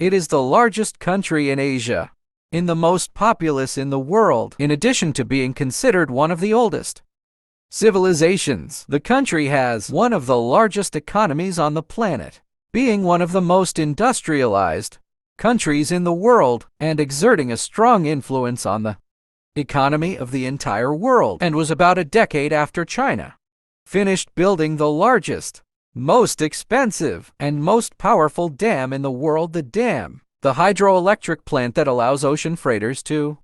It is the largest country in Asia, and the most populous in the world, in addition to being considered one of the oldest civilizations. The country has one of the largest economies on the planet, being one of the most industrialized countries in the world and exerting a strong influence on the economy of the entire world, and was about a decade after China finished building the largest, most expensive, and most powerful dam in the world, the hydroelectric plant that allows ocean freighters to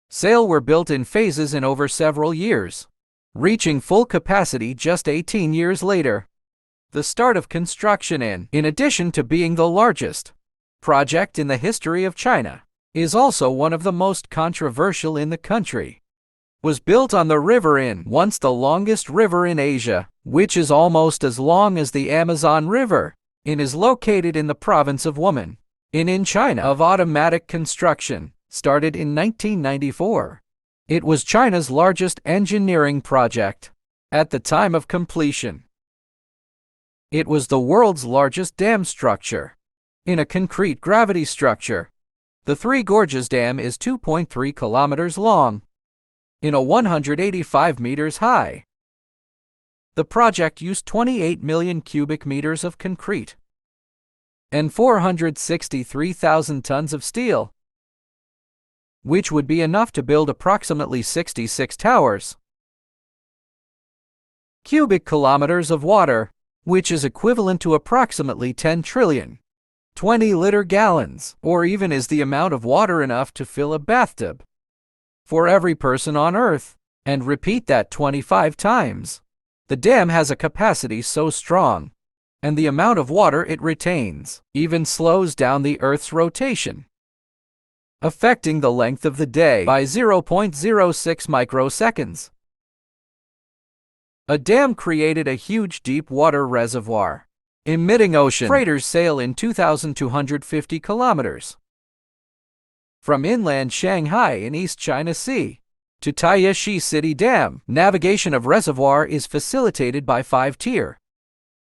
sail, were built in phases in over several years, reaching full capacity just 18 years later. The start of construction, in addition to being the largest project in the history of China, is also one of the most controversial in the country. Was built on the river in once the longest river in Asia, which is almost as long as the Amazon River, and is located in the province of Wuhan, in China. Of automatic construction, started in 1994. It was China's largest engineering project at the time of completion. It was the world's largest dam structure in a concrete gravity structure. The Three Gorges Dam is 2.3 kilometers long, in a 185 meters high. The project used 28 million cubic meters of concrete and 463,000 tons of steel, which would be enough to build approximately 66 towers. Cubic kilometers of water, which is equivalent to approximately 10 trillion 20-liter gallons, or even is the amount of water enough to fill a bathtub for every person on Earth, and repeat that 25 times. The dam has a capacity so strong, and the amount of water it retains even slows down the Earth's rotation, affecting the length of the day by 0.06 microseconds. A dam created a huge deep water reservoir, emitting ocean freighters sail in 2,250 kilometers from inland Shanghai in East China Sea to Taishi City Dam. Navigation of reservoir is facilitated by 5-tier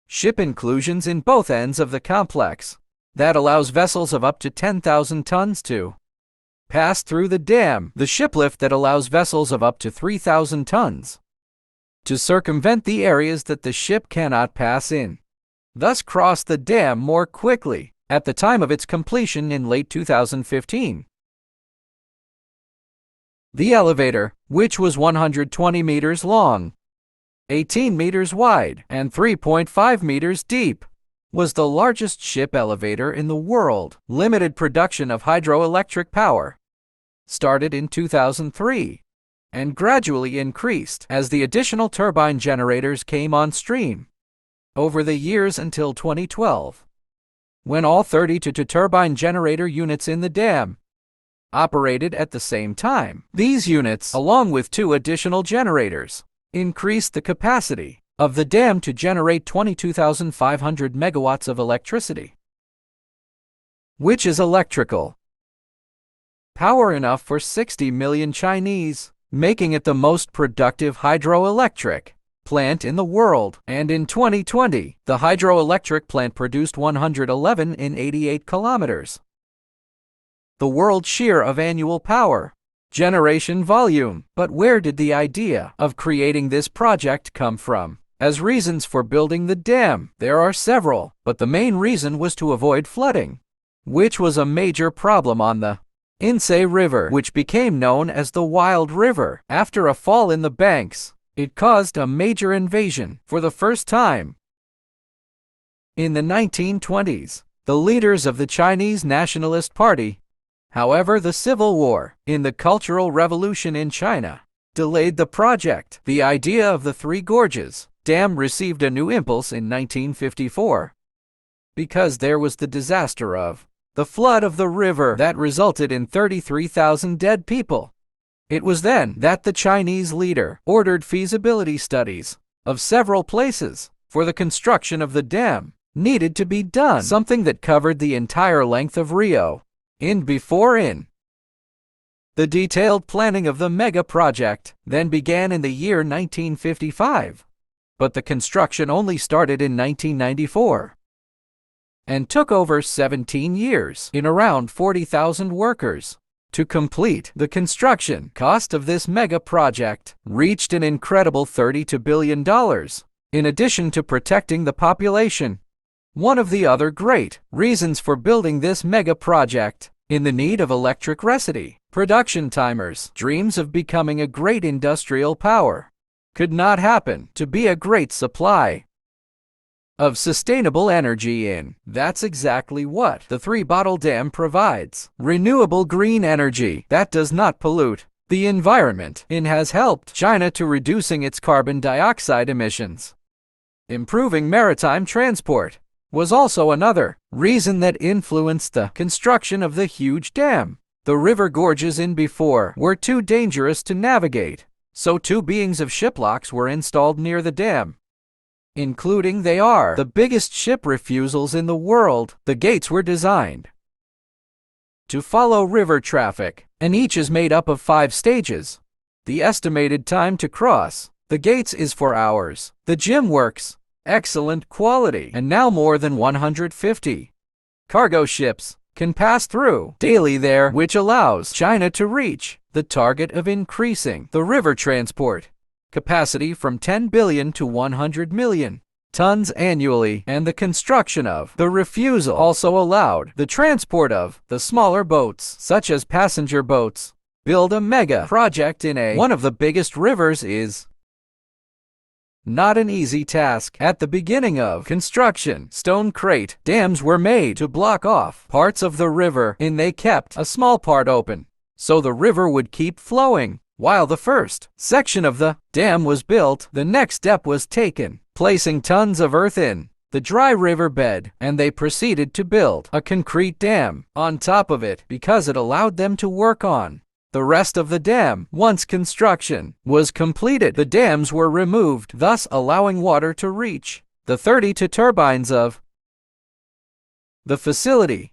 ship inclusions in both ends of the complex that allows vessels of up to 10,000 tons to pass through the dam. The shiplift that allows vessels of up to 3,000 tons to circumvent the areas that the ship cannot pass in, thus cross the dam more quickly. At the time of its completion in late 2015, the elevator, which was 120 meters long, 18 meters wide, and 3.5 meters deep, was the largest ship elevator in the world. Limited production of hydroelectric power started in 2003 and gradually increased as the additional turbine generators came on stream over the years until 2012, when all 32 turbine generator units in the dam operated at the same time. These units, along with 2 additional generators, increased the capacity of the dam to generate 22,500 megawatts of electricity, which is electrical power enough for 60 million Chinese, making it the most productive hydroelectric plant in the world. And in 2020, the hydroelectric plant produced 111 in 88 kilometers. The world's share of annual power generation volume. But where did the idea of creating this project come from? As reasons for building the dam, there are several, but the main reason was to avoid flooding, which was a major problem on the Yangtze River, which became known as the Wild River. After a fall in the banks, it caused a major invasion for the first time. In the 1920s, the leaders of the Chinese Nationalist Party, however, the Civil War in the Cultural Revolution in China delayed the project. The idea of the Three Gorges Dam received a new impulse in 1954 because there was the disaster of the flood of the river that resulted in 33,000 dead people. It was then that the Chinese leader ordered feasibility studies of several places for the construction of the dam needed to be done, something that covered the entire length of Rio. The detailed planning of the mega project then began in the year 1955, but the construction only started in 1994. and took over 17 years in around 40,000 workers. To complete the construction cost of this mega project reached an incredible $32 billion, in addition to protecting the population. One of the other great reasons for building this mega project, in the need of electricity, production timers, dreams of becoming a great industrial power, could not happen to be a great supply of sustainable energy in. That's exactly what the three-bottle dam provides. Renewable green energy that does not pollute the environment and has helped China to reducing its carbon dioxide emissions. Improving maritime transport was also another reason that influenced the construction of the huge dam. The river gorges in before were too dangerous to navigate, so two beings of shiplocks were installed near the dam, including they are the biggest ship refusals in the world. The gates were designed to follow river traffic, and each is made up of 5 stages. The estimated time to cross the gates is 4 hours. The gym works excellent quality, and now more than 150 cargo ships can pass through daily there, which allows China to reach the target of increasing the river transport capacity from 10 billion to 100 million tons annually, and the construction of the refusal also allowed the transport of the smaller boats, such as passenger boats. Build a mega project in one of the biggest rivers is not an easy task. At the beginning of construction, stone crate dams were made to block off parts of the river, and they kept a small part open, so the river would keep flowing. While the first section of the dam was built, the next step was taken, placing tons of earth in the dry river bed, and they proceeded to build a concrete dam on top of it because it allowed them to work on the rest of the dam. Once construction was completed, the dams were removed, thus allowing water to reach the 32 turbines of the facility.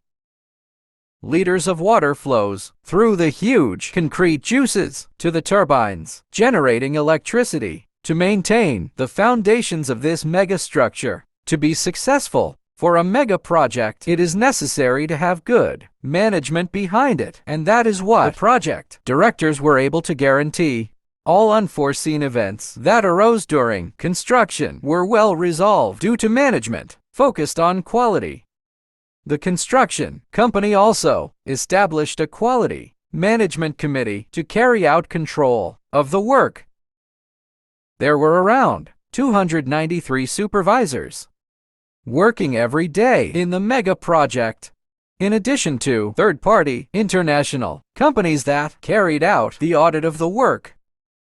Liters of water flows through the huge concrete juices to the turbines, generating electricity to maintain the foundations of this mega structure. To be successful for a mega project, it is necessary to have good management behind it, and that is what the project directors were able to guarantee. All unforeseen events that arose during construction were well resolved due to management focused on quality. The construction company also established a quality management committee to carry out control of the work. There were around 293 supervisors working every day in the mega project, in addition to third-party international companies that carried out the audit of the work.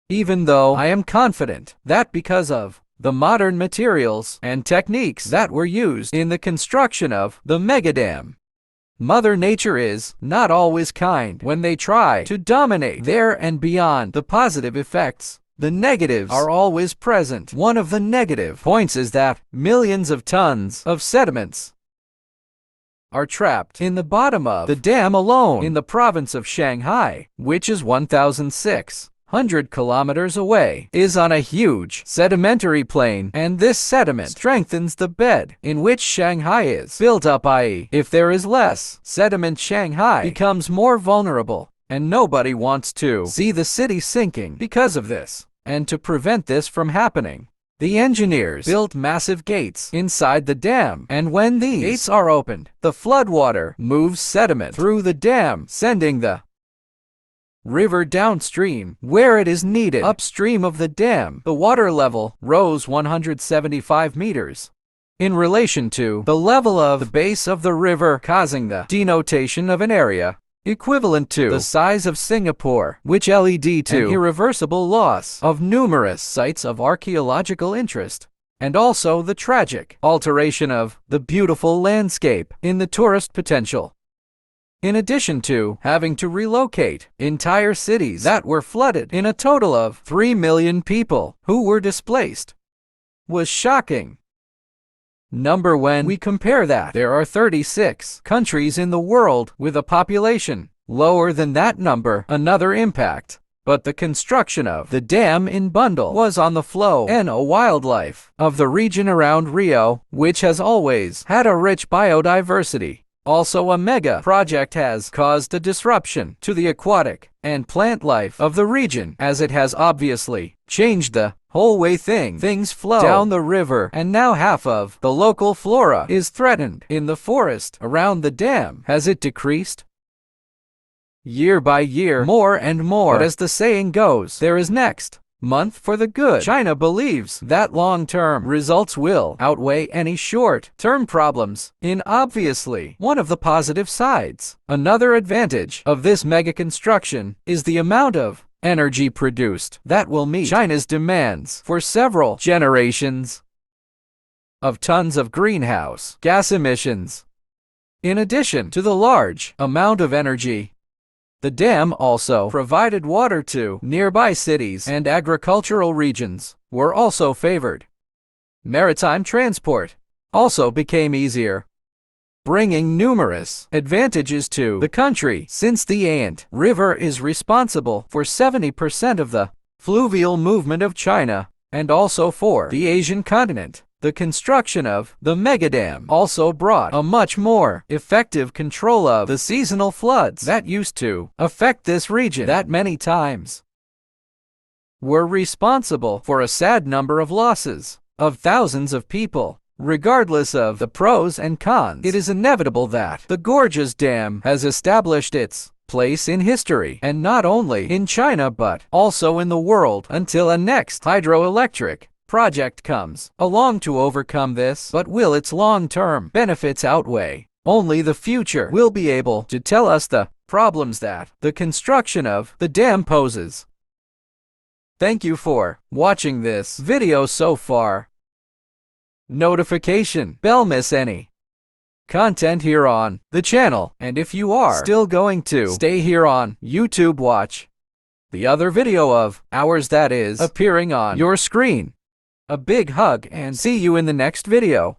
Even though I am confident that because of the modern materials and techniques that were used in the construction of the megadam, Mother Nature is not always kind when they try to dominate there, and beyond the positive effects, the negatives are always present. One of the negative points is that millions of tons of sediments are trapped in the bottom of the dam alone in the province of Shanghai, which is 1,600 kilometers away, is on a huge sedimentary plain, and this sediment strengthens the bed in which Shanghai is built up, i.e., if there is less sediment, Shanghai becomes more vulnerable, and nobody wants to see the city sinking because of this. And to prevent this from happening, the engineers built massive gates inside the dam, and when these gates are opened, the floodwater moves sediment through the dam, sending the river downstream where it is needed. Upstream of the dam, the water level rose 175 meters in relation to the level of the base of the river, causing the denotation of an area equivalent to the size of Singapore, which led to an irreversible loss of numerous sites of archaeological interest, and also the tragic alteration of the beautiful landscape in the tourist potential. In addition to having to relocate entire cities that were flooded, in a total of 3 million people who were displaced, was shocking number when we compare that there are 36 countries in the world with a population lower than that number. Another impact But the construction of the dam in Bundle was on the flow and a wildlife of the region around Rio, which has always had a rich biodiversity. Also, a mega project has caused a disruption to the aquatic and plant life of the region, as it has obviously changed the whole way things flow down the river, and now half of the local flora is threatened in the forest around the dam. Has it decreased? Year by year, more and more. But as the saying goes, there is next month for the good. China believes that long-term results will outweigh any short-term problems in obviously one of the positive sides. Another advantage of this mega construction is the amount of energy produced that will meet China's demands for several generations of tons of greenhouse gas emissions. In addition to the large amount of energy, the dam also provided water to nearby cities, and agricultural regions were also favored. Maritime transport also became easier, bringing numerous advantages to the country, since the Ant River is responsible for 70% of the fluvial movement of China and also for the Asian continent. The construction of the megadam also brought a much more effective control of the seasonal floods that used to affect this region that many times were responsible for a sad number of losses of thousands of people. Regardless of the pros and cons, it is inevitable that the Gorges Dam has established its place in history, and not only in China but also in the world, until a next hydroelectric project comes along to overcome this. But will its long-term benefits outweigh? Only the future will be able to tell us the problems that the construction of the dam poses. Thank you for watching this video so far. Notification bell, miss any content here on the channel, and if you are still going to stay here on YouTube, watch the other video of ours that is appearing on your screen. A big hug and see you in the next video.